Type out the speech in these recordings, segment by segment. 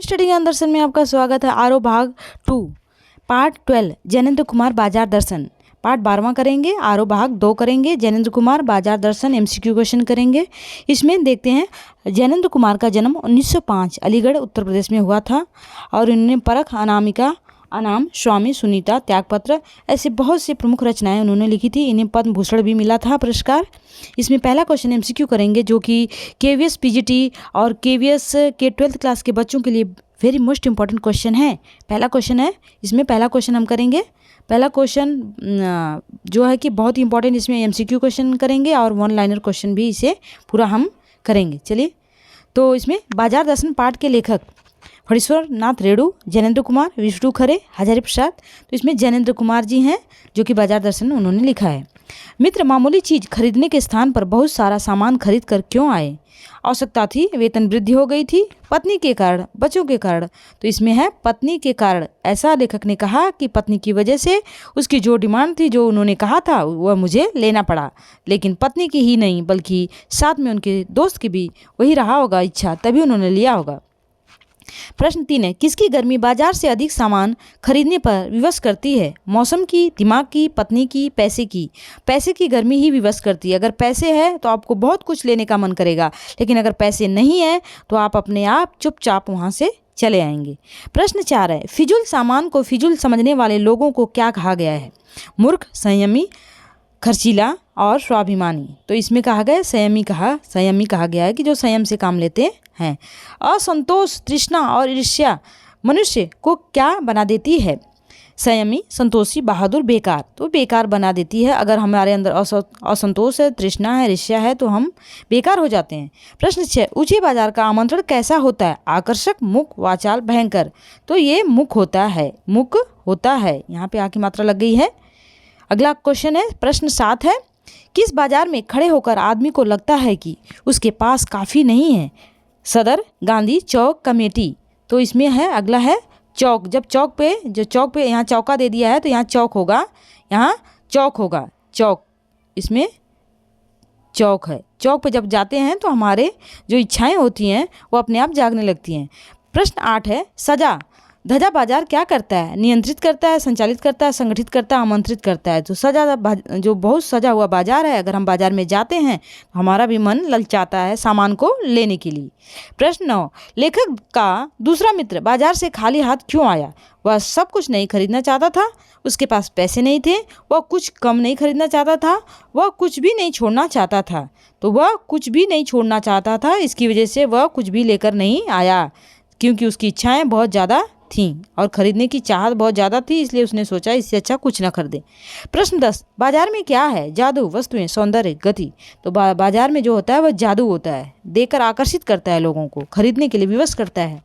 Study ज्ञान दर्शन में आपका स्वागत है। आरो भाग 2 पार्ट 12 जैनेन्द्र कुमार बाजार दर्शन पार्ट 12वां करेंगे। आरो भाग 2 करेंगे। जैनेन्द्र कुमार बाजार दर्शन एमसीक्यू क्वेश्चन करेंगे। इसमें देखते हैं जैनेन्द्र कुमार का जन्म 1905 अलीगढ़ उत्तर प्रदेश में हुआ था और इन्होंने परख, अनामिका, अनाम, स्वामी, सुनीता, त्यागपत्र ऐसे बहुत से प्रमुख रचनाएं उन्होंने लिखी थी। इन्हें पद्म भूषण भी मिला था पुरस्कार। इसमें पहला क्वेश्चन एमसीक्यू करेंगे जो कि केवीएस पीजीटी और केवीएस के 12th क्लास के बच्चों के लिए वेरी मोस्ट इंपॉर्टेंट क्वेश्चन है। पहला क्वेश्चन है, इसमें पहला क्वेश्चन हम करेंगे। पहला क्वेश्चन जो है कि बहुत ही इंपॉर्टेंट, इसमें एमसीक्यू क्वेश्चन करेंगे और वन लाइनर क्वेश्चन भी इसे पूरा हम करेंगे। चलिए, तो इसमें बाजार दर्शन पाठ के लेखक फणीश्वर नाथ रेणु, जैनेन्द्र कुमार, विष्णु खरे, हजारी प्रसाद। तो इसमें जैनेन्द्र कुमार जी हैं जो कि बाजार दर्शन उन्होंने लिखा है। मित्र मामूली चीज खरीदने के स्थान पर बहुत सारा सामान खरीद कर क्यों आए? आवश्यकता थी, वेतन वृद्धि हो गई थी, पत्नी के कारण, बच्चों के कारण। तो इसमें है पत्नी के कारण। ऐसा लेखक ने कहा कि पत्नी की वजह से उसकी जो डिमांड थी, जो उन्होंने कहा था, वह मुझे लेना पड़ा। लेकिन पत्नी की ही नहीं बल्कि साथ में उनके दोस्त की भी वही रहा होगा इच्छा, तभी उन्होंने लिया होगा। प्रश्न 3 है, किसकी गर्मी बाजार से अधिक सामान खरीदने पर विवश करती है? मौसम की, दिमाग की, पत्नी की, पैसे की? पैसे की गर्मी ही विवश करती है। अगर पैसे है तो आपको बहुत कुछ लेने का मन करेगा, लेकिन अगर पैसे नहीं है तो आप अपने आप चुपचाप वहाँ से चले आएंगे। प्रश्न 4 है, फिजूल सामान को फिजूल समझने वाले लोगों को क्या कहा गया है? मूर्ख, संयमी, खर्चीला और स्वाभिमानी। तो इसमें कहा गया संयमी कहा गया है कि जो संयम से काम लेते हैं। असंतोष, तृष्णा और ईर्ष्या मनुष्य को क्या बना देती है? संयमी, संतोषी, बहादुर, बेकार। तो बेकार बना देती है। अगर हमारे अंदर असंतोष है, तृष्णा है, ईर्ष्या है तो हम बेकार हो जाते हैं। प्रश्न 6, ऊंचे बाजार का आमंत्रण कैसा होता है? आकर्षक, मुख, वाचाल, भयंकर। तो ये मुख होता है। यहाँ पे आकी मात्रा लग गई है। अगला क्वेश्चन है, प्रश्न 7 है, किस बाजार में खड़े होकर आदमी को लगता है कि उसके पास काफ़ी नहीं है? सदर, गांधी, चौक, कमेटी। तो इसमें है, अगला है चौक। जब चौक पे यहाँ चौका दे दिया है तो यहाँ चौक होगा, चौक। इसमें चौक है। चौक पे जब जाते हैं तो हमारे जो इच्छाएं होती हैं वो अपने आप जागने लगती हैं। प्रश्न 8 है, सजा धजा बाजार क्या करता है? नियंत्रित करता है, संचालित करता है, संगठित करता है, आमंत्रित करता है। तो जो बहुत सजा हुआ बाजार है, अगर हम बाजार में जाते हैं तो हमारा भी मन ललचाता है सामान को लेने के लिए। प्रश्न 9, लेखक का दूसरा मित्र बाजार से खाली हाथ क्यों आया? वह सब कुछ नहीं खरीदना चाहता था, उसके पास पैसे नहीं थे, वह कुछ कम नहीं खरीदना चाहता था, वह कुछ भी नहीं छोड़ना चाहता था। तो वह कुछ भी नहीं छोड़ना चाहता था, इसकी वजह से वह कुछ भी लेकर नहीं आया, क्योंकि उसकी इच्छाएं बहुत ज़्यादा थी और खरीदने की चाहत बहुत ज़्यादा थी, इसलिए उसने सोचा इससे अच्छा कुछ ना खरीदे। प्रश्न 10, बाजार में क्या है? जादू, वस्तुएं, सौंदर्य, गति। तो बाजार में जो होता है वह जादू होता है, देखकर आकर्षित करता है, लोगों को खरीदने के लिए विवश करता है।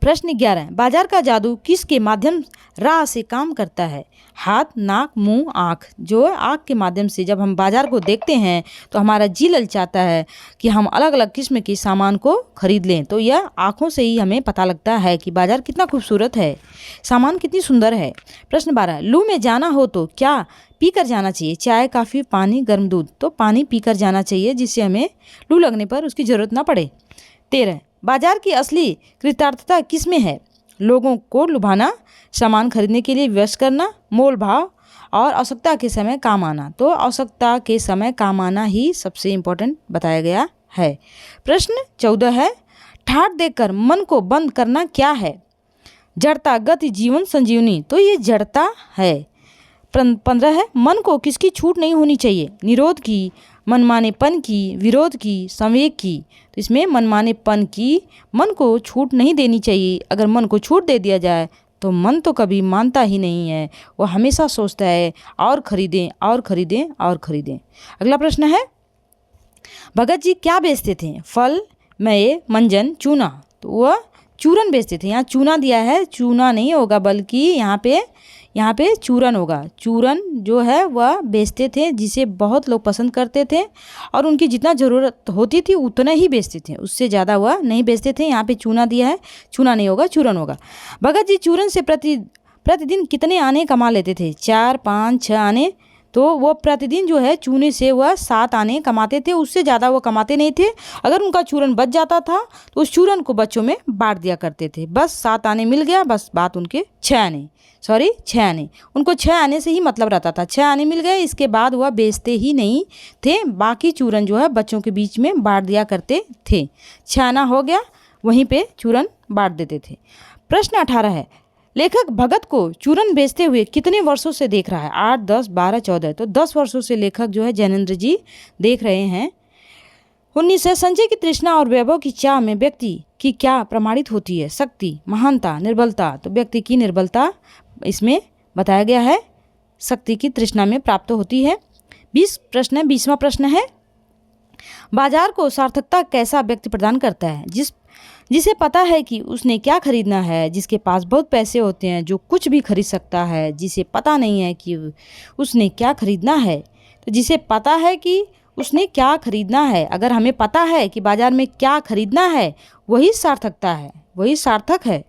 प्रश्न 11, बाजार का जादू किसके माध्यम राह से काम करता है? हाथ, नाक, मुंह, आँख। जो आँख के माध्यम से जब हम बाजार को देखते हैं तो हमारा जी ललचाता है कि हम अलग अलग किस्म के सामान को खरीद लें। तो यह आँखों से ही हमें पता लगता है कि बाजार कितना खूबसूरत है, सामान कितनी सुंदर है। प्रश्न 12, लू में जाना हो तो क्या पीकर जाना चाहिए? चाय, कॉफ़ी, पानी, गर्म दूध। तो पानी पीकर जाना चाहिए, जिससे हमें लू लगने पर उसकी ज़रूरत ना पड़े। 13, बाजार की असली कृतार्थता किसमें है? लोगों को लुभाना, सामान खरीदने के लिए विवश करना, मोल भाव और आवश्यकता के समय काम आना। तो आवश्यकता के समय काम आना ही सबसे इम्पोर्टेंट बताया गया है। प्रश्न 14 है, ठाठ देखकर मन को बंद करना क्या है? जड़ता, गति, जीवन, संजीवनी। तो ये जड़ता है। 15 है, मन को किसकी छूट नहीं होनी चाहिए? निरोध की, मनमानेपन की, विरोध की, संवेग की। तो इसमें मनमानेपन की, मन को छूट नहीं देनी चाहिए। अगर मन को छूट दे दिया जाए तो मन तो कभी मानता ही नहीं है, वो हमेशा सोचता है और खरीदें और खरीदें और खरीदें। अगला प्रश्न है, भगत जी क्या बेचते थे? फल, मेवे, मंजन, चूना। तो वह चूरन बेचते थे। यहाँ चूना दिया है, चूना नहीं होगा बल्कि यहाँ पे चूरन होगा। चूरन जो है वह बेचते थे, जिसे बहुत लोग पसंद करते थे और उनकी जितना ज़रूरत होती थी उतना ही बेचते थे, उससे ज़्यादा वह नहीं बेचते थे। यहाँ पे चूना दिया है, चूना नहीं होगा, चूरन होगा। भगत जी चूरन से प्रतिदिन कितने आने कमा लेते थे? 4, 5, 6 आने। तो वो प्रतिदिन जो है चूने से वह 7 आने कमाते थे, उससे ज़्यादा वो कमाते नहीं थे। अगर उनका चूरन बच जाता था तो उस चूरन को बच्चों में बांट दिया करते थे। बस 7 आने मिल गया, बस बात उनके 6 आने, 6 आने, उनको 6 आने से ही मतलब रहता था। 6 आने मिल गए, इसके बाद वह बेचते ही नहीं थे, बाकी चूरन जो है बच्चों के बीच में बांट दिया करते थे। 6 आना हो गया, वहीं पे चूरन बांट देते थे। प्रश्न 18 है, लेखक भगत को चूरन बेचते हुए कितने वर्षों से देख रहा है? 8, 10, 12, 14। तो 10 वर्षों से लेखक जो है जैनेन्द्र जी देख रहे हैं। 19 है, संजय की तृष्णा और वैभव की चाह में व्यक्ति की क्या प्रमाणित होती है? शक्ति, महानता, निर्बलता। तो व्यक्ति की निर्बलता इसमें बताया गया है, शक्ति की तृष्णा में प्राप्त होती है। 20वां प्रश्न है, बाजार को सार्थकता कैसा व्यक्ति प्रदान करता है? जिसे पता है कि उसने क्या खरीदना है, जिसके पास बहुत पैसे होते हैं, जो कुछ भी खरीद सकता है, जिसे पता नहीं है कि उसने क्या खरीदना है। तो जिसे पता है कि उसने क्या खरीदना है, अगर हमें पता है कि बाजार में क्या खरीदना है, वही सार्थकता है, वही सार्थक है।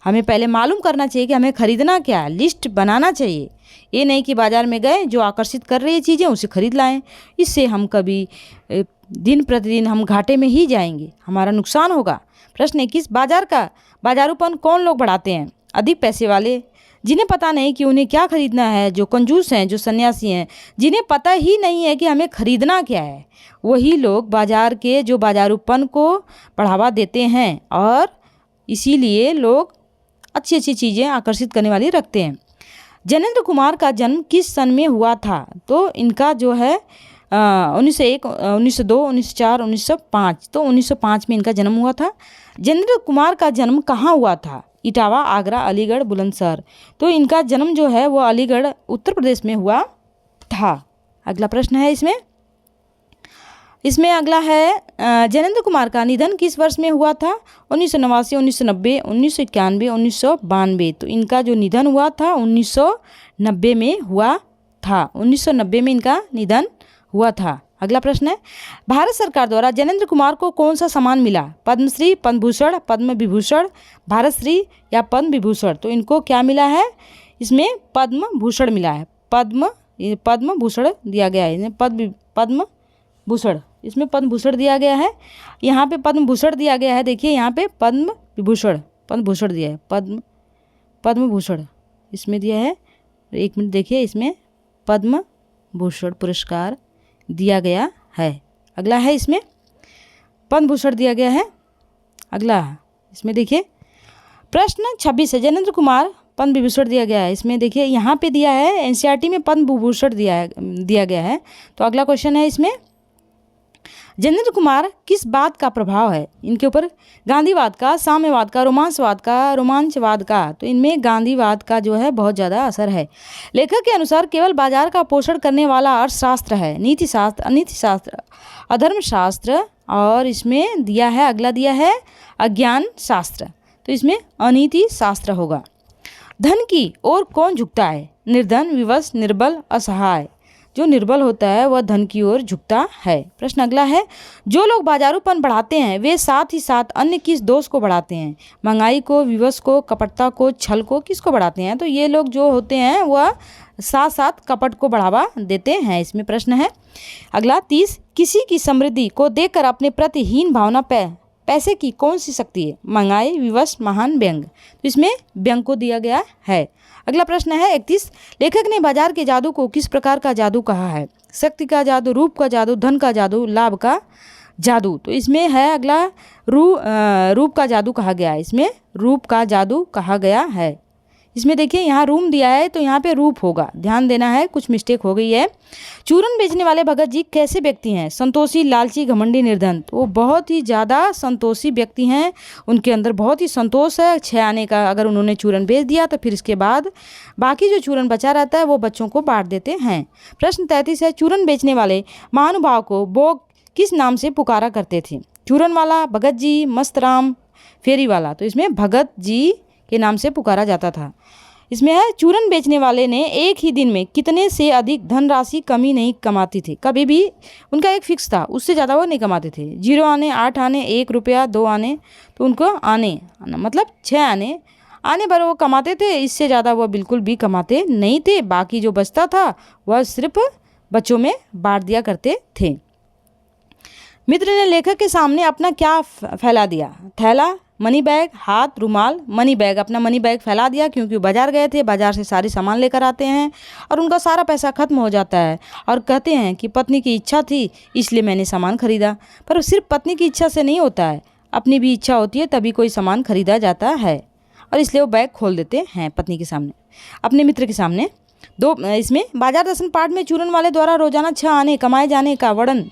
हमें पहले मालूम करना चाहिए कि हमें खरीदना क्या है, लिस्ट बनाना चाहिए। ये नहीं कि बाजार में गए, जो आकर्षित कर रही है चीज़ें उसे खरीद लाएं। इससे हम कभी दिन प्रतिदिन हम घाटे में ही जाएंगे, हमारा नुकसान होगा। प्रश्न 21, बाजारूपन कौन लोग बढ़ाते हैं? अधिक पैसे वाले, जिन्हें पता नहीं कि उन्हें क्या खरीदना है, जो कंजूस हैं, जो सन्यासी हैं, जिन्हें पता ही नहीं है कि हमें खरीदना क्या है, वही लोग जो बाजारूपन को बढ़ावा देते हैं, और इसीलिए लोग अच्छी अच्छी चीज़ें आकर्षित करने वाली रखते हैं। जैनेन्द्र कुमार का जन्म किस सन में हुआ था? तो इनका जो है 1901, 1902, 1904, 1905। तो 1905 में इनका जन्म हुआ था। जैनेन्द्र कुमार का जन्म कहाँ हुआ था? इटावा, आगरा, अलीगढ़, बुलंदशहर। तो इनका जन्म जो है वो अलीगढ़, उत्तर प्रदेश में हुआ था। अगला प्रश्न है इसमें अगला है, जैनेन्द्र कुमार का निधन किस वर्ष में हुआ था? 1989, 1990, 1991, 1992। तो इनका जो निधन हुआ था 1990 में हुआ था। 1990 में इनका निधन हुआ था। अगला प्रश्न है, भारत सरकार द्वारा जैनेन्द्र कुमार को कौन सा सम्मान मिला? पद्मश्री, पद्म भूषण, पद्म विभूषण, भारत श्री या पद्म विभूषण? तो इनको क्या मिला है? इसमें पद्म भूषण मिला है। पद्म भूषण दिया गया है, पद्म भूषण, इसमें पद्म भूषण दिया गया है। यहाँ पे पद्म भूषण दिया गया है, देखिए यहाँ पे पद्म भूषण दिया है, पद्म भूषण इसमें दिया है। एक मिनट देखिए, इसमें पद्म भूषण पुरस्कार दिया गया है। अगला है, इसमें पद्म भूषण दिया गया है। अगला इसमें देखिए प्रश्न 26 है, जैनेन्द्र कुमार पद्म विभूषण दिया गया है। इसमें देखिए यहाँ पे दिया है, एनसीईआरटी में पद्म विभूषण दिया गया है। तो अगला क्वेश्चन है, इसमें जैनेन्द्र कुमार किस बात का प्रभाव है इनके ऊपर? गांधीवाद का, साम्यवाद का, रोमांचवाद का। तो इनमें गांधीवाद का जो है बहुत ज़्यादा असर है। लेखक के अनुसार केवल बाजार का पोषण करने वाला अर्थशास्त्र है नीति शास्त्र, अनीति शास्त्र, अधर्म शास्त्र, और इसमें दिया है, अगला दिया है अज्ञान शास्त्र। तो इसमें अनीति शास्त्र होगा। धन की ओर कौन झुकता है? निर्धन, विवश, निर्बल, असहाय। जो निर्बल होता है वह धन की ओर झुकता है। प्रश्न अगला है, जो लोग बाजारूपन बढ़ाते हैं वे साथ ही साथ अन्य किस दोष को बढ़ाते हैं? महंगाई को, विवश को, कपटता को, छल को, किसको बढ़ाते हैं? तो ये लोग जो होते हैं वह साथ साथ कपट को बढ़ावा देते हैं। इसमें प्रश्न है अगला 30, किसी की समृद्धि को देखकर अपने प्रति हीन भावना पैसे की कौन सी शक्ति है? महंगाई, विवश, महान, व्यंग। तो इसमें व्यंग को दिया गया है। अगला प्रश्न है 31, लेखक ने बाजार के जादू को किस प्रकार का जादू कहा है? शक्ति का जादू, रूप का जादू, धन का जादू, लाभ का जादू। तो इसमें है अगला रूप का जादू कहा गया है। इसमें रूप का जादू कहा गया है। इसमें देखिए यहाँ रूम दिया है तो यहाँ पे रूप होगा, ध्यान देना है, कुछ मिस्टेक हो गई है। चूरन बेचने वाले भगत जी कैसे व्यक्ति हैं? संतोषी, लालची, घमंडी, निर्धन। तो वो बहुत ही ज़्यादा संतोषी व्यक्ति हैं, उनके अंदर बहुत ही संतोष है। 6 आने का अगर उन्होंने चूरन बेच दिया तो फिर इसके बाद बाकी जो चूरन बचा रहता है वो बच्चों को बांट देते हैं। प्रश्न 33 है, चूरन बेचने वाले महानुभाव को वो किस नाम से पुकारा करते थे? चूरन वाला, भगत जी, मस्तराम, फेरी वाला। तो इसमें भगत जी के नाम से पुकारा जाता था। इसमें है, चूरन बेचने वाले ने एक ही दिन में कितने से अधिक धनराशि कमी नहीं कमाती थी? कभी भी उनका एक फिक्स था, उससे ज़्यादा वो नहीं कमाते थे। 0 आने, 8 आने, 1 रुपया, 2 आने। तो उनको आने मतलब 6 आने आने भर वो कमाते थे, इससे ज़्यादा वह बिल्कुल भी कमाते नहीं थे। बाकी जो बचता था वह सिर्फ बच्चों में बांट दिया करते थे। मित्र ने लेखक के सामने अपना क्या फैला दिया? थैला, मनी बैग, हाथ, रुमाल। मनी बैग, अपना मनी बैग फैला दिया क्योंकि बाजार गए थे, बाजार से सारी सामान लेकर आते हैं और उनका सारा पैसा खत्म हो जाता है और कहते हैं कि पत्नी की इच्छा थी इसलिए मैंने सामान खरीदा। पर सिर्फ पत्नी की इच्छा से नहीं होता है, अपनी भी इच्छा होती है तभी कोई सामान खरीदा जाता है और इसलिए वो बैग खोल देते हैं पत्नी के सामने, अपने मित्र के सामने। इसमें बाजार दर्शन पाठ में चूरन वाले द्वारा रोजाना 6 आने कमाए जाने का वर्णन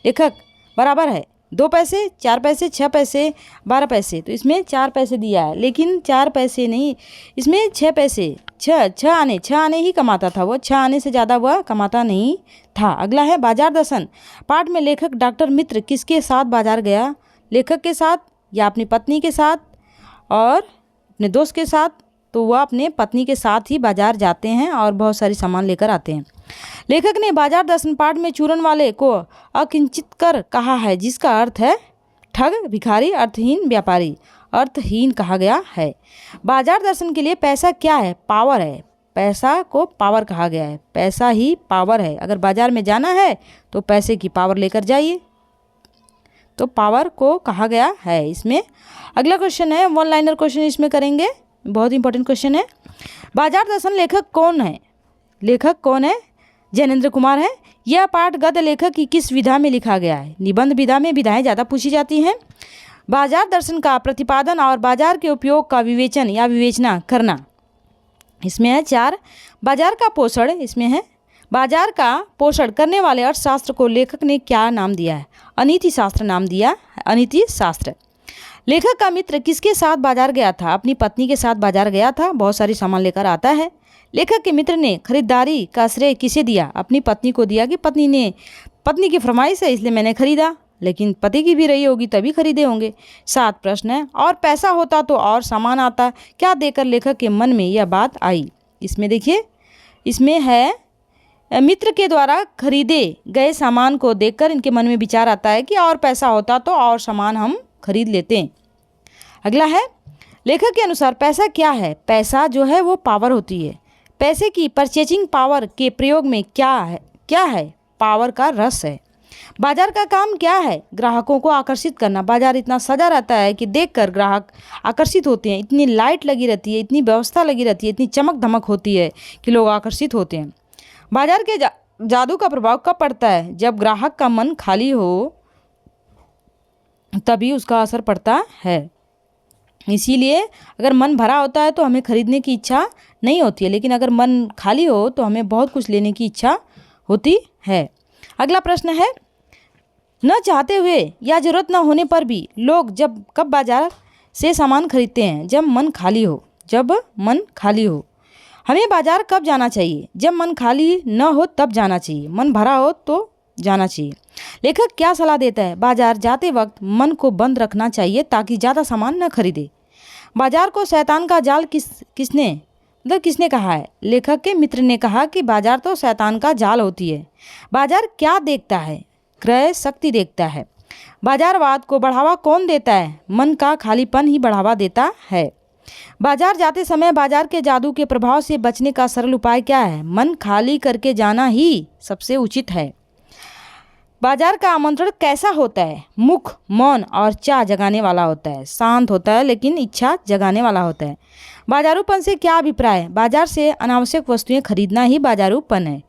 लेखक बराबर है 2 पैसे, 4 पैसे, 6 पैसे, 12 पैसे। तो इसमें 4 पैसे दिया है लेकिन 4 पैसे नहीं, इसमें 6 पैसे, 6 आने ही कमाता था, वो 6 आने से ज़्यादा वह कमाता नहीं था। अगला है बाजार दर्शन पाठ में लेखक डॉक्टर मित्र किसके साथ बाजार गया? लेखक के साथ या अपनी पत्नी के साथ और अपने दोस्त के साथ? तो वह अपने पत्नी के साथ ही बाजार जाते हैं और बहुत सारी सामान लेकर आते हैं। लेखक ने बाजार दर्शन पाठ में चूरन वाले को अकिंचित कर कहा है, जिसका अर्थ है ठग, भिखारी, अर्थहीन, व्यापारी। अर्थहीन कहा गया है। बाजार दर्शन के लिए पैसा क्या है? पावर है। पैसा को पावर कहा गया है, पैसा ही पावर है। अगर बाजार में जाना है तो पैसे की पावर लेकर जाइए, तो पावर को कहा गया है इसमें। अगला क्वेश्चन है, 1 लाइनर क्वेश्चन इसमें करेंगे, बहुत इंपॉर्टेंट क्वेश्चन है। बाजार दर्शन लेखक कौन है? लेखक कौन है? जैनेन्द्र कुमार है। यह पाठ गद्य लेखक की किस विधा में लिखा गया है? निबंध विधा में विधाएं ज़्यादा पूछी जाती हैं। बाजार दर्शन का प्रतिपादन और बाजार के उपयोग का विवेचन या विवेचना करना, इसमें है 4। बाजार का पोषण, इसमें है बाजार का पोषण करने वाले अर्थशास्त्र को लेखक ने क्या नाम दिया है? अनीति शास्त्र नाम दिया, अनीति शास्त्र। लेखक का मित्र किसके साथ बाजार गया था? अपनी पत्नी के साथ बाजार गया था, बहुत सारी सामान लेकर आता है। लेखक के मित्र ने खरीदारी का श्रेय किसे दिया? अपनी पत्नी को दिया कि पत्नी की फरमाइश है इसलिए मैंने खरीदा, लेकिन पति की भी रही होगी तभी खरीदे होंगे। 7 प्रश्न है, और पैसा होता तो और सामान आता, क्या देकर लेखक के मन में यह बात आई? इसमें देखिए, इसमें है मित्र के द्वारा खरीदे गए सामान को देखकर इनके मन में विचार आता है कि और पैसा होता तो और सामान हम खरीद लेते। अगला है, लेखक के अनुसार पैसा क्या है? पैसा जो है वो पावर होती है। पैसे की परचेजिंग पावर के प्रयोग में क्या है? पावर का रस है। बाजार का काम क्या है? ग्राहकों को आकर्षित करना। बाजार इतना सजा रहता है कि देखकर ग्राहक आकर्षित होते हैं, इतनी लाइट लगी रहती है, इतनी व्यवस्था लगी रहती है, इतनी चमक धमक होती है कि लोग आकर्षित होते हैं। बाजार के जादू का प्रभाव कब पड़ता है? जब ग्राहक का मन खाली हो तभी उसका असर पड़ता है। इसीलिए अगर मन भरा होता है तो हमें खरीदने की इच्छा नहीं होती है, लेकिन अगर मन खाली हो तो हमें बहुत कुछ लेने की इच्छा होती है। अगला प्रश्न है, न चाहते हुए या जरूरत न होने पर भी लोग कब बाजार से सामान खरीदते हैं? जब मन खाली हो। जब मन खाली हो। हमें बाजार कब जाना चाहिए? जब मन खाली न हो तब जाना चाहिए, मन भरा हो तो जाना चाहिए। लेखक क्या सलाह देता है? बाजार जाते वक्त मन को बंद रखना चाहिए ताकि ज़्यादा सामान न खरीदे। बाजार को शैतान का जाल किसने कहा है? लेखक के मित्र ने कहा कि बाजार तो शैतान का जाल होती है। बाजार क्या देखता है? क्रय शक्ति देखता है। बाजारवाद को बढ़ावा कौन देता है? मन का खालीपन ही बढ़ावा देता है। बाजार जाते समय बाजार के जादू के प्रभाव से बचने का सरल उपाय क्या है? मन खाली करके जाना ही सबसे उचित है। बाजार का आमंत्रण कैसा होता है? मुख, मौन और चाह जगाने वाला होता है। शांत होता है लेकिन इच्छा जगाने वाला होता है। बाजारूपन से क्या अभिप्राय है? बाजार से अनावश्यक वस्तुएं खरीदना ही बाजारूपन है।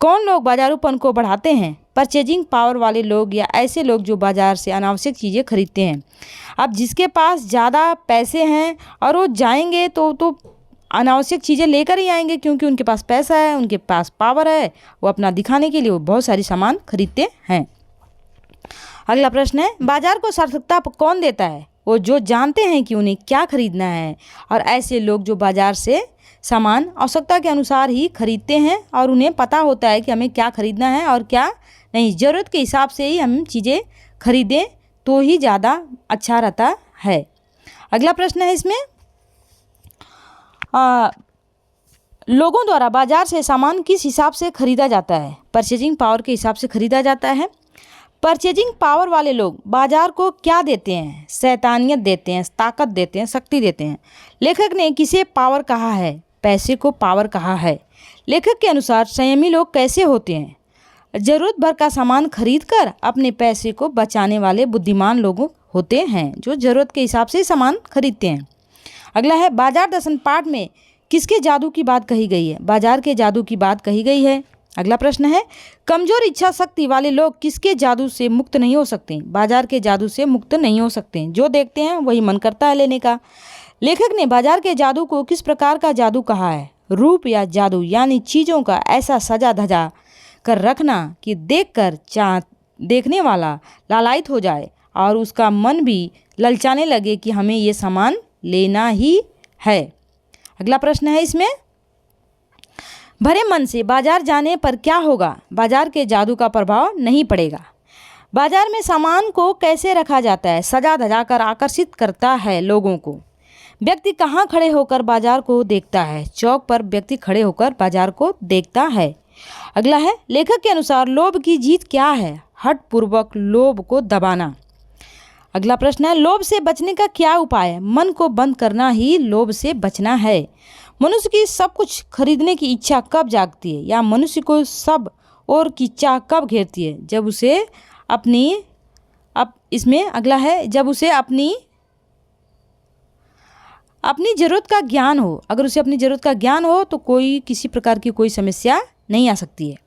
कौन लोग बाजारूपन को बढ़ाते हैं? परचेजिंग पावर वाले लोग या ऐसे लोग जो बाजार से अनावश्यक चीज़ें खरीदते हैं। अब जिसके पास ज़्यादा पैसे हैं और वो जाएंगे तो अनावश्यक चीज़ें लेकर ही आएंगे, क्योंकि उनके पास पैसा है, उनके पास पावर है, वो अपना दिखाने के लिए वो बहुत सारी सामान खरीदते हैं। अगला प्रश्न है, बाजार को सार्थकता कौन देता है? वो जो जानते हैं कि उन्हें क्या खरीदना है और ऐसे लोग जो बाजार से सामान आवश्यकता के अनुसार ही खरीदते हैं और उन्हें पता होता है कि हमें क्या खरीदना है और क्या नहीं। ज़रूरत के हिसाब से ही हम चीज़ें खरीदें तो ही ज़्यादा अच्छा रहता है। अगला प्रश्न है इसमें, लोगों द्वारा बाजार से सामान किस हिसाब से खरीदा जाता है? परचेजिंग पावर के हिसाब से खरीदा जाता है। परचेजिंग पावर वाले लोग बाजार को क्या देते हैं? शैतानियत देते हैं, ताकत देते हैं, शक्ति देते हैं। लेखक ने किसे पावर कहा है? पैसे को पावर कहा है। लेखक के अनुसार संयमी लोग कैसे होते हैं? ज़रूरत भर का सामान खरीद कर अपने पैसे को बचाने वाले बुद्धिमान लोग होते हैं, जो ज़रूरत के हिसाब से सामान खरीदते हैं। अगला है, बाजार दर्शन पाठ में किसके जादू की बात कही गई है? बाजार के जादू की बात कही गई है। अगला प्रश्न है, कमजोर इच्छा शक्ति वाले लोग किसके जादू से मुक्त नहीं हो सकते? बाजार के जादू से मुक्त नहीं हो सकते। जो देखते हैं वही मन करता है लेने का। लेखक ने बाजार के जादू को किस प्रकार का जादू कहा है? रूप या जादू, यानी चीज़ों का ऐसा सजा धजा कर रखना कि देखने वाला लालायित हो जाए और उसका मन भी ललचाने लगे कि हमें ये सामान लेना ही है। अगला प्रश्न है इसमें, भरे मन से बाजार जाने पर क्या होगा? बाजार के जादू का प्रभाव नहीं पड़ेगा। बाजार में सामान को कैसे रखा जाता है? सजा धजा कर आकर्षित करता है लोगों को। व्यक्ति कहाँ खड़े होकर बाजार को देखता है? चौक पर व्यक्ति खड़े होकर बाजार को देखता है। अगला है, लेखक के अनुसार लोभ की जीत क्या है? हठपूर्वक लोभ को दबाना। अगला प्रश्न है, लोभ से बचने का क्या उपाय है? मन को बंद करना ही लोभ से बचना है। मनुष्य की सब कुछ खरीदने की इच्छा कब जागती है, या मनुष्य को सब और की चाह कब घेरती है? जब उसे इसमें जब उसे अपनी ज़रूरत का ज्ञान हो। अगर उसे अपनी ज़रूरत का ज्ञान हो तो किसी प्रकार की कोई समस्या नहीं आ सकती है।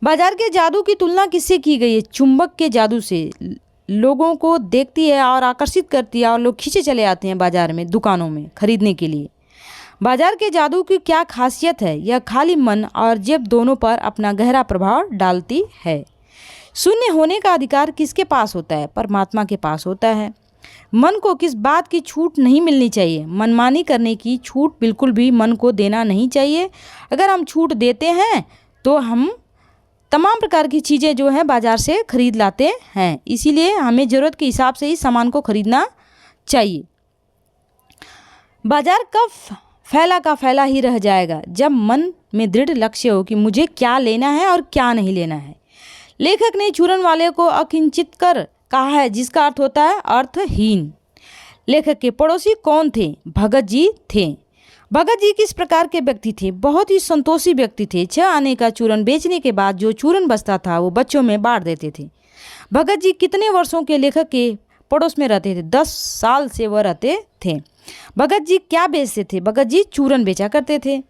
बाजार के जादू की तुलना किससे की गई है? चुंबक के जादू से। लोगों को देखती है और आकर्षित करती है और लोग खींचे चले आते हैं बाजार में, दुकानों में खरीदने के लिए। बाजार के जादू की क्या खासियत है? यह खाली मन और जेब दोनों पर अपना गहरा प्रभाव डालती है। शून्य होने का अधिकार किसके पास होता है? परमात्मा के पास होता है। मन को किस बात की छूट नहीं मिलनी चाहिए? मनमानी करने की छूट बिल्कुल भी मन को देना नहीं चाहिए। अगर हम छूट देते हैं तो हम तमाम प्रकार की चीज़ें जो हैं बाज़ार से खरीद लाते हैं। इसीलिए हमें ज़रूरत के हिसाब से ही सामान को खरीदना चाहिए। बाजार कब फैला का फैला ही रह जाएगा? जब मन में दृढ़ लक्ष्य हो कि मुझे क्या लेना है और क्या नहीं लेना है। लेखक ने चूरन वाले को अकिंचित कर कहा है, जिसका अर्थ होता है अर्थहीन। लेखक के पड़ोसी कौन थे? भगत जी थे। भगत जी किस प्रकार के व्यक्ति थे? बहुत ही संतोषी व्यक्ति थे। 6 आने का चूरन बेचने के बाद जो चूरन बचता था वो बच्चों में बांट देते थे। भगत जी कितने वर्षों के लेखक के पड़ोस में रहते थे? 10 साल से वह रहते थे। भगत जी क्या बेचते थे? भगत जी चूरन बेचा करते थे।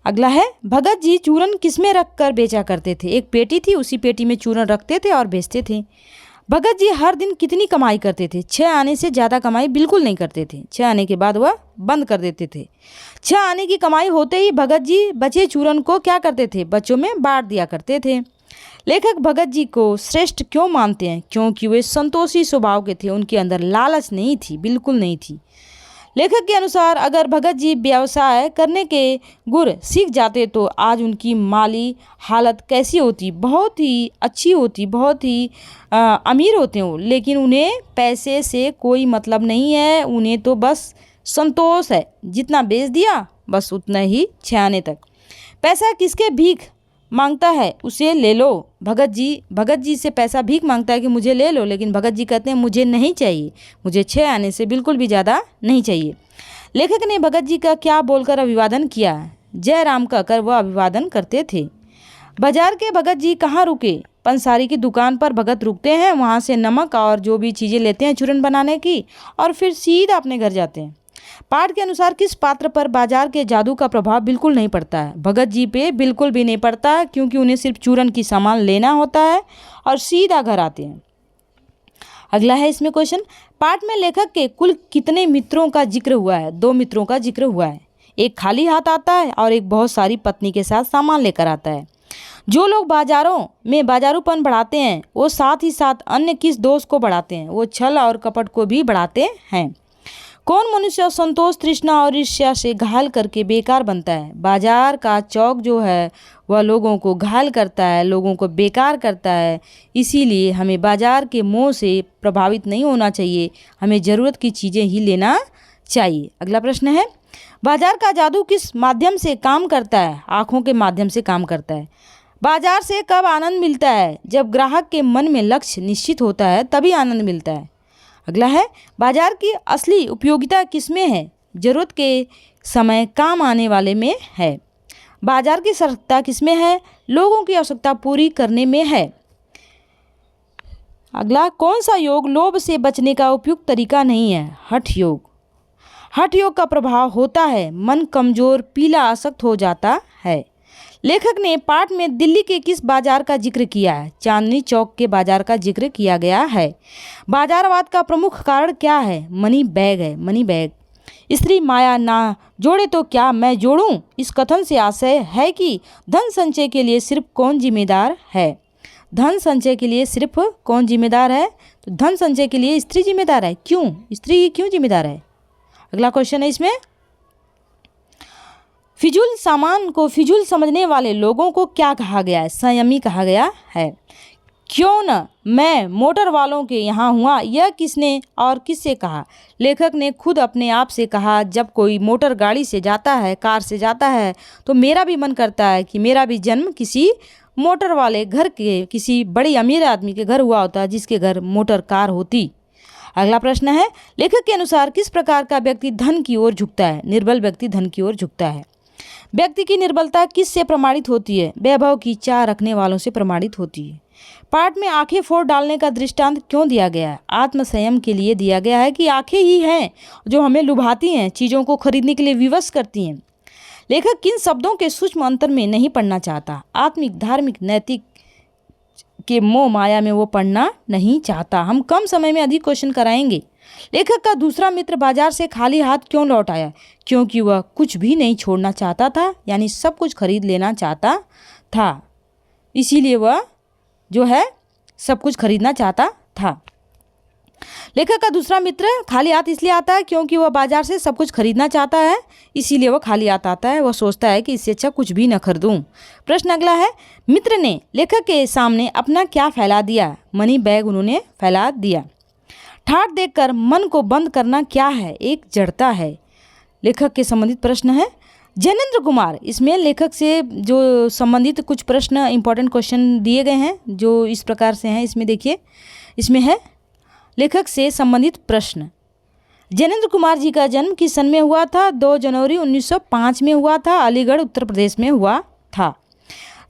अगला है, भगत जी चूरन किसमें रख कर बेचा करते थे? एक पेटी थी, उसी पेटी में चूरन रखते थे और बेचते थे। भगत जी हर दिन कितनी कमाई करते थे? 6 आने से ज़्यादा कमाई बिल्कुल नहीं करते थे। 6 आने के बाद वह बंद कर देते थे। 6 आने की कमाई होते ही भगत जी बचे चूरन को क्या करते थे? बच्चों में बांट दिया करते थे। लेखक भगत जी को श्रेष्ठ क्यों मानते हैं? क्योंकि वे संतोषी स्वभाव के थे। उनके अंदर लालच नहीं थी, बिल्कुल नहीं थी। लेखक के अनुसार अगर भगत जी व्यवसाय करने के गुर सीख जाते तो आज उनकी माली हालत कैसी होती? बहुत ही अच्छी होती, बहुत ही अमीर होते हो। लेकिन उन्हें पैसे से कोई मतलब नहीं है। उन्हें तो बस संतोष है, जितना बेच दिया बस उतना ही 6 आने तक। पैसा किसके भीख मांगता है? उसे ले लो। भगत जी से पैसा भीख मांगता है कि मुझे ले लो, लेकिन भगत जी कहते हैं मुझे नहीं चाहिए, मुझे 6 आने से बिल्कुल भी ज़्यादा नहीं चाहिए। लेखक ने भगत जी का क्या बोलकर अभिवादन किया? जय राम कहकर वह अभिवादन करते थे। बाजार के भगत जी कहाँ रुके? पंसारी की दुकान पर भगत रुकते हैं, वहाँ से नमक और जो भी चीज़ें लेते हैं चूरन बनाने की, और फिर सीधा अपने घर जाते हैं। पाठ के अनुसार किस पात्र पर बाजार के जादू का प्रभाव बिल्कुल नहीं पड़ता है? भगत जी पे बिल्कुल भी नहीं पड़ता है, क्योंकि उन्हें सिर्फ चूरन की सामान लेना होता है और सीधा घर आते हैं। अगला है इसमें क्वेश्चन, पाठ में लेखक के कुल कितने मित्रों का जिक्र हुआ है? 2 मित्रों का जिक्र हुआ है। एक खाली हाथ आता है और एक बहुत सारी पत्नी के साथ सामान लेकर आता है। जो लोग बाजारों में बाजारूपन बढ़ाते हैं वो साथ ही साथ अन्य किस दोष को बढ़ाते हैं? वो छल और कपट को भी बढ़ाते हैं। कौन मनुष्य संतोष, तृष्णा और ईर्ष्या से घायल करके बेकार बनता है? बाजार का चौक जो है वह लोगों को घायल करता है, लोगों को बेकार करता है। इसीलिए हमें बाजार के मोह से प्रभावित नहीं होना चाहिए, हमें ज़रूरत की चीज़ें ही लेना चाहिए। अगला प्रश्न है, बाजार का जादू किस माध्यम से काम करता है? आँखों के माध्यम से काम करता है। बाजार से कब आनंद मिलता है? जब ग्राहक के मन में लक्ष्य निश्चित होता है तभी आनंद मिलता है। अगला है, बाजार की असली उपयोगिता किसमें है? जरूरत के समय काम आने वाले में है। बाजार की सशक्तता किसमें है? लोगों की आवश्यकता पूरी करने में है। अगला, कौन सा योग लोभ से बचने का उपयुक्त तरीका नहीं है? हठ योग। हठ योग का प्रभाव होता है मन कमजोर, पीला, आसक्त हो जाता है। लेखक ने पाठ में दिल्ली के किस बाजार का जिक्र किया है? चांदनी चौक के बाजार का जिक्र किया गया है। बाजारवाद का प्रमुख कारण क्या है? मनी बैग है, मनी बैग। स्त्री माया ना जोड़े तो क्या मैं जोड़ूं? इस कथन से आशय है कि धन संचय के लिए सिर्फ कौन जिम्मेदार है? धन संचय के लिए सिर्फ कौन जिम्मेदार है? तो धन संचय के लिए स्त्री जिम्मेदार है। क्यों? स्त्री ही क्यों जिम्मेदार है? अगला क्वेश्चन है इसमें, फिजूल सामान को फिजूल समझने वाले लोगों को क्या कहा गया है? संयमी कहा गया है। क्यों न मैं मोटर वालों के यहाँ हुआ, यह किसने और किससे कहा? लेखक ने खुद अपने आप से कहा। जब कोई मोटर गाड़ी से जाता है, कार से जाता है, तो मेरा भी मन करता है कि मेरा भी जन्म किसी मोटर वाले घर के, किसी बड़ी अमीर आदमी के घर हुआ होता जिसके घर मोटर कार होती। अगला प्रश्न है, लेखक के अनुसार किस प्रकार का व्यक्ति धन की ओर झुकता है? निर्बल व्यक्ति धन की ओर झुकता है। व्यक्ति की निर्बलता किससे प्रमाणित होती है? वैभव की चाह रखने वालों से प्रमाणित होती है। पाठ में आंखें फोड़ डालने का दृष्टांत क्यों दिया गया है? आत्मसंयम के लिए दिया गया है कि आंखें ही हैं जो हमें लुभाती हैं, चीज़ों को खरीदने के लिए विवश करती हैं। लेखक किन शब्दों के सूक्ष्म अंतर में नहीं पढ़ना चाहता? आत्मिक, धार्मिक, नैतिक के मोह माया में वो पढ़ना नहीं चाहता। हम कम समय में अधिक क्वेश्चन कराएंगे। लेखक का दूसरा मित्र बाजार से खाली हाथ क्यों लौट आया? क्योंकि वह कुछ भी नहीं छोड़ना चाहता था, यानी सब कुछ खरीद लेना चाहता था। इसीलिए वह जो है सब कुछ खरीदना चाहता था। लेखक का दूसरा मित्र खाली हाथ इसलिए आता है क्योंकि वह बाजार से सब कुछ खरीदना चाहता है, इसीलिए वह खाली हाथ आता है। वह सोचता है कि इससे अच्छा कुछ भी न खरीदूं। प्रश्न अगला है, मित्र ने लेखक के सामने अपना क्या फैला दिया? मनी बैग उन्होंने फैला दिया। ठाठ देखकर मन को बंद करना क्या है? एक जड़ता है। लेखक के संबंधित प्रश्न है। जैनेंद्र कुमार, इसमें लेखक से जो संबंधित कुछ प्रश्न, इंपॉर्टेंट क्वेश्चन दिए गए हैं जो इस प्रकार से हैं। इसमें देखिए, इसमें है लेखक से संबंधित प्रश्न। जैनेंद्र कुमार जी का जन्म किस सन में हुआ था? 2 जनवरी 1905 में हुआ था। अलीगढ़, उत्तर प्रदेश में हुआ था।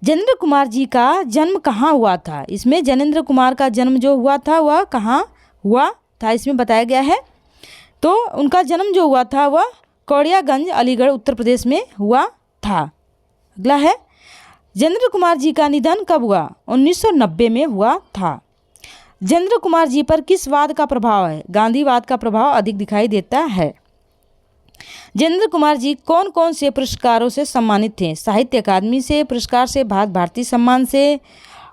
जैनेंद्र कुमार जी का जन्म कहाँ हुआ था? इसमें जैनेंद्र कुमार का जन्म जो हुआ था वह कहाँ हुआ था, इसमें बताया गया है। तो उनका जन्म जो हुआ था वह कौड़ियागंज, अलीगढ़, उत्तर प्रदेश में हुआ था। अगला है, जैनेंद्र कुमार जी का निधन कब हुआ? 1990 में हुआ था। जैनेंद्र कुमार जी पर किस वाद का प्रभाव है? गांधीवाद का प्रभाव अधिक दिखाई देता है। जैनेंद्र कुमार जी कौन कौन से पुरस्कारों से सम्मानित थे? साहित्य अकादमी से पुरस्कार से, भारत भारती सम्मान से,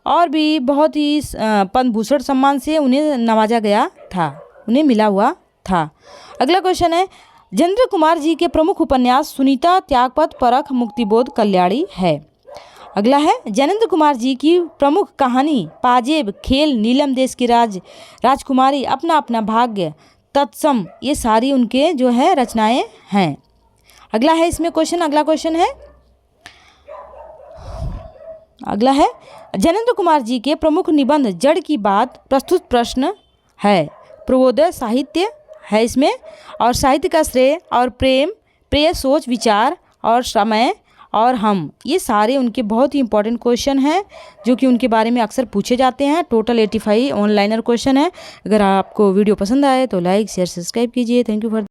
और भी बहुत ही पद्म भूषण सम्मान से उन्हें नवाजा गया था, उन्हें मिला हुआ था। अगला क्वेश्चन है, जैनेंद्र कुमार जी के प्रमुख उपन्यास सुनीता, त्यागपत्र, परख, मुक्तिबोध, कल्याणी है। अगला है, जैनेंद्र कुमार जी की प्रमुख कहानी पाजेब, खेल, नीलम देश की राजकुमारी, अपना अपना भाग्य, तत्सम, ये सारी उनके जो है रचनाएं हैं। अगला है इसमें क्वेश्चन, अगला क्वेश्चन है, अगला है, जैनेंद्र कुमार जी के प्रमुख निबंध जड़ की बात, प्रस्तुत प्रश्न है, प्रबोधन साहित्य है इसमें, और साहित्य का श्रेय, और प्रेम, प्रिय, सोच, विचार, और समय, और हम, ये सारे उनके बहुत ही इंपॉर्टेंट क्वेश्चन हैं जो कि उनके बारे में अक्सर पूछे जाते हैं। टोटल 85 ऑनलाइनर क्वेश्चन है। अगर आपको वीडियो पसंद आए तो लाइक, शेयर, सब्सक्राइब कीजिए। Thank you for